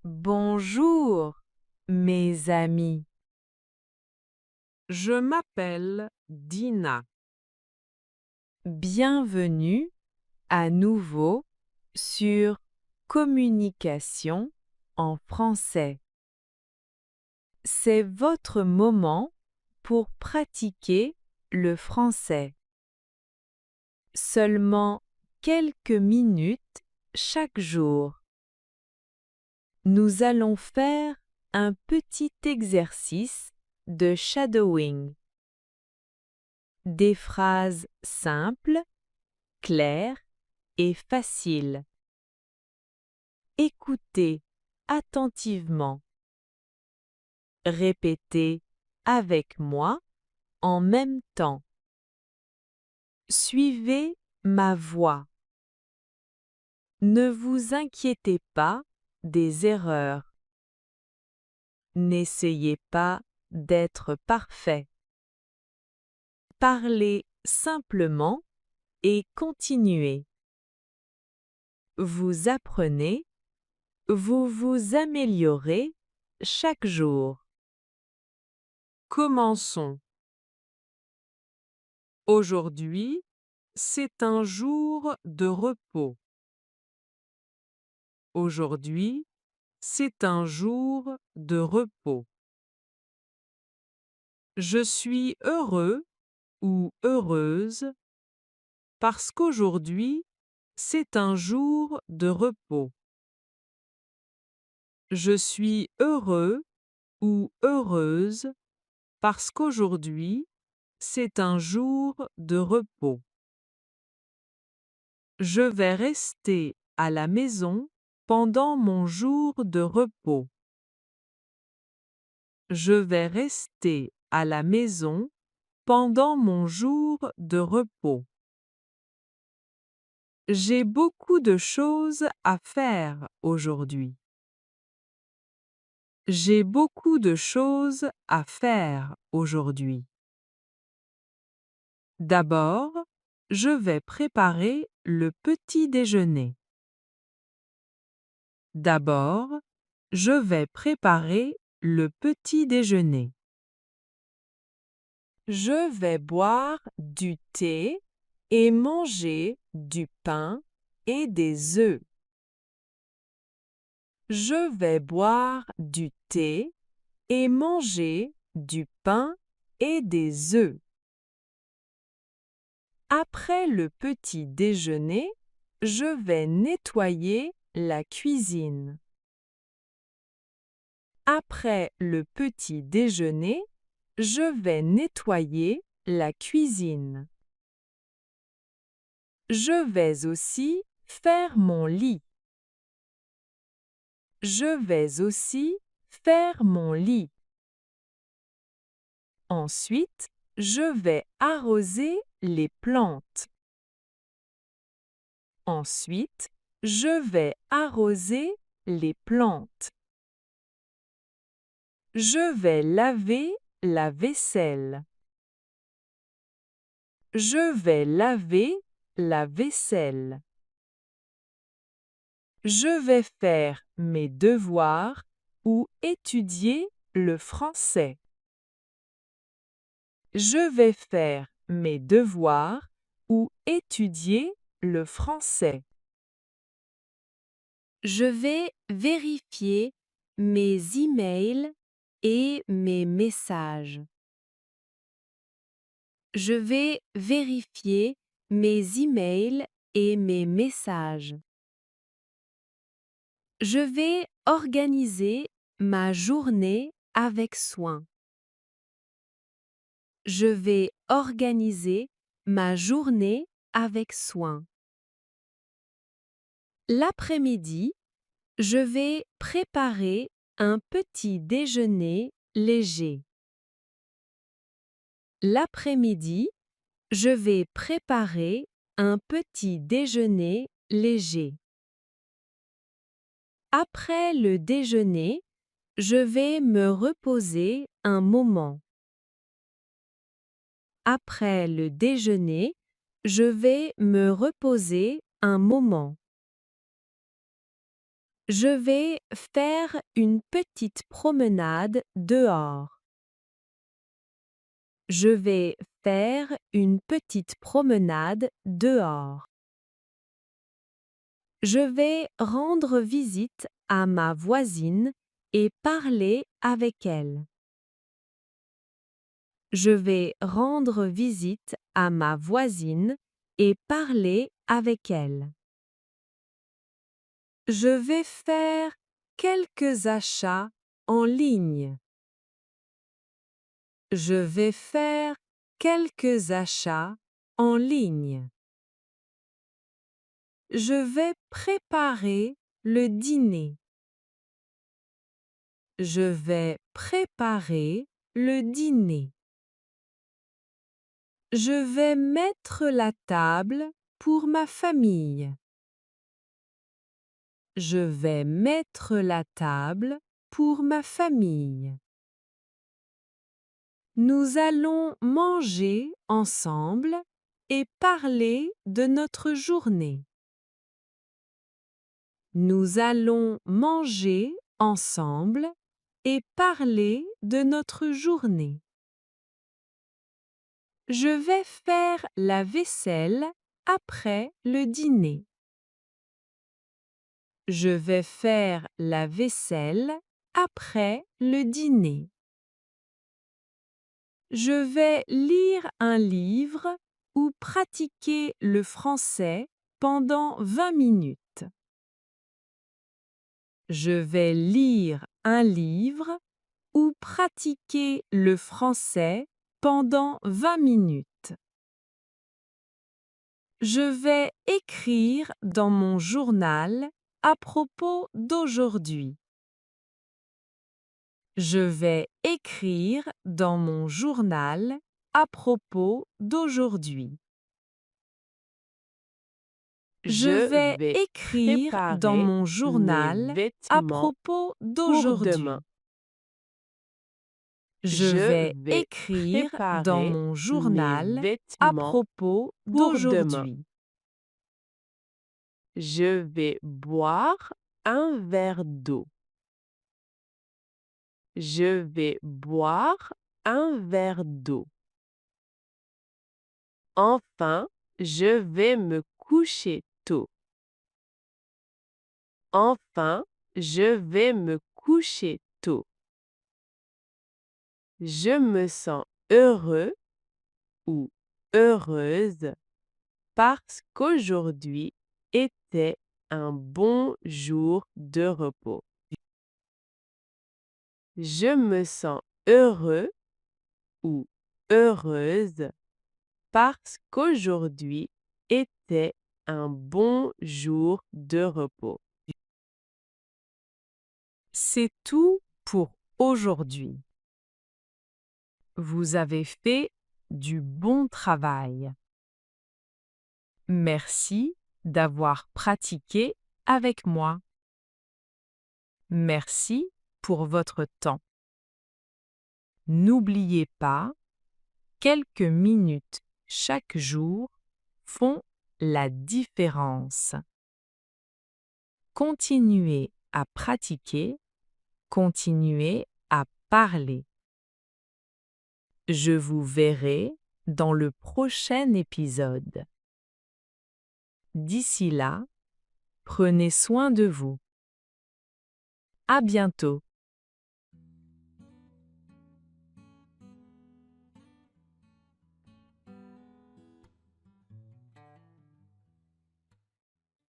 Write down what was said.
Bonjour, mes amis. Je m'appelle Dina. Bienvenue à nouveau sur Communication en français. C'est votre moment pour pratiquer le français. Seulement quelques minutes chaque jour. Nous allons faire un petit exercice de shadowing. Des phrases simples, claires et faciles. Écoutez attentivement. Répétez avec moi en même temps. Suivez ma voix. Ne vous inquiétez pas des erreurs. N'essayez pas d'être parfait. Parlez simplement et continuez. Vous apprenez, vous vous améliorez chaque jour. Commençons. Aujourd'hui, c'est un jour de repos. Aujourd'hui, c'est un jour de repos. Je suis heureux ou heureuse parce qu'aujourd'hui, c'est un jour de repos. Je suis heureux ou heureuse parce qu'aujourd'hui, c'est un jour de repos. Je vais rester à la maison pendant mon jour de repos. Je vais rester à la maison pendant mon jour de repos. J'ai beaucoup de choses à faire aujourd'hui. J'ai beaucoup de choses à faire aujourd'hui. D'abord, je vais préparer le petit déjeuner. D'abord, je vais préparer le petit déjeuner. Je vais boire du thé et manger du pain et des œufs. Je vais boire du thé et manger du pain et des œufs. Après le petit déjeuner, je vais nettoyer la cuisine. Après le petit déjeuner, je vais nettoyer la cuisine. Je vais aussi faire mon lit. Je vais aussi faire mon lit. Ensuite, je vais arroser les plantes. Ensuite, je vais arroser les plantes. Je vais laver la vaisselle. Je vais laver la vaisselle. Je vais faire mes devoirs ou étudier le français. Je vais faire mes devoirs ou étudier le français. Je vais vérifier mes emails et mes messages. Je vais vérifier mes emails et mes messages. Je vais organiser ma journée avec soin. Je vais organiser ma journée avec soin. L'après-midi, je vais préparer un petit déjeuner léger. L'après-midi, je vais préparer un petit déjeuner léger. Après le déjeuner, je vais me reposer un moment. Après le déjeuner, je vais me reposer un moment. Je vais faire une petite promenade dehors. Je vais faire une petite promenade dehors. Je vais rendre visite à ma voisine et parler avec elle. Je vais rendre visite à ma voisine et parler avec elle. Je vais faire quelques achats en ligne. Je vais faire quelques achats en ligne. Je vais préparer le dîner. Je vais préparer le dîner. Je vais mettre la table pour ma famille. Je vais mettre la table pour ma famille. Nous allons manger ensemble et parler de notre journée. Nous allons manger ensemble et parler de notre journée. Je vais faire la vaisselle après le dîner. Je vais faire la vaisselle après le dîner. Je vais lire un livre ou pratiquer le français pendant 20 minutes. Je vais lire un livre ou pratiquer le français pendant 20 minutes. Je vais écrire dans mon journal à propos d'aujourd'hui. Je vais écrire dans mon journal à propos d'aujourd'hui. Je vais écrire dans mon journal à propos d'aujourd'hui. Je vais écrire dans mon journal à propos d'aujourd'hui. Je vais boire un verre d'eau. Je vais boire un verre d'eau. Enfin, je vais me coucher tôt. Enfin, je vais me coucher tôt. Je me sens heureux ou heureuse parce qu'aujourd'hui était un bon jour de repos. Je me sens heureux ou heureuse parce qu'aujourd'hui était un bon jour de repos. C'est tout pour aujourd'hui. Vous avez fait du bon travail. Merci d'avoir pratiqué avec moi. Merci pour votre temps. N'oubliez pas, quelques minutes chaque jour font la différence. Continuez à pratiquer, continuez à parler. Je vous verrai dans le prochain épisode. D'ici là, prenez soin de vous. À bientôt.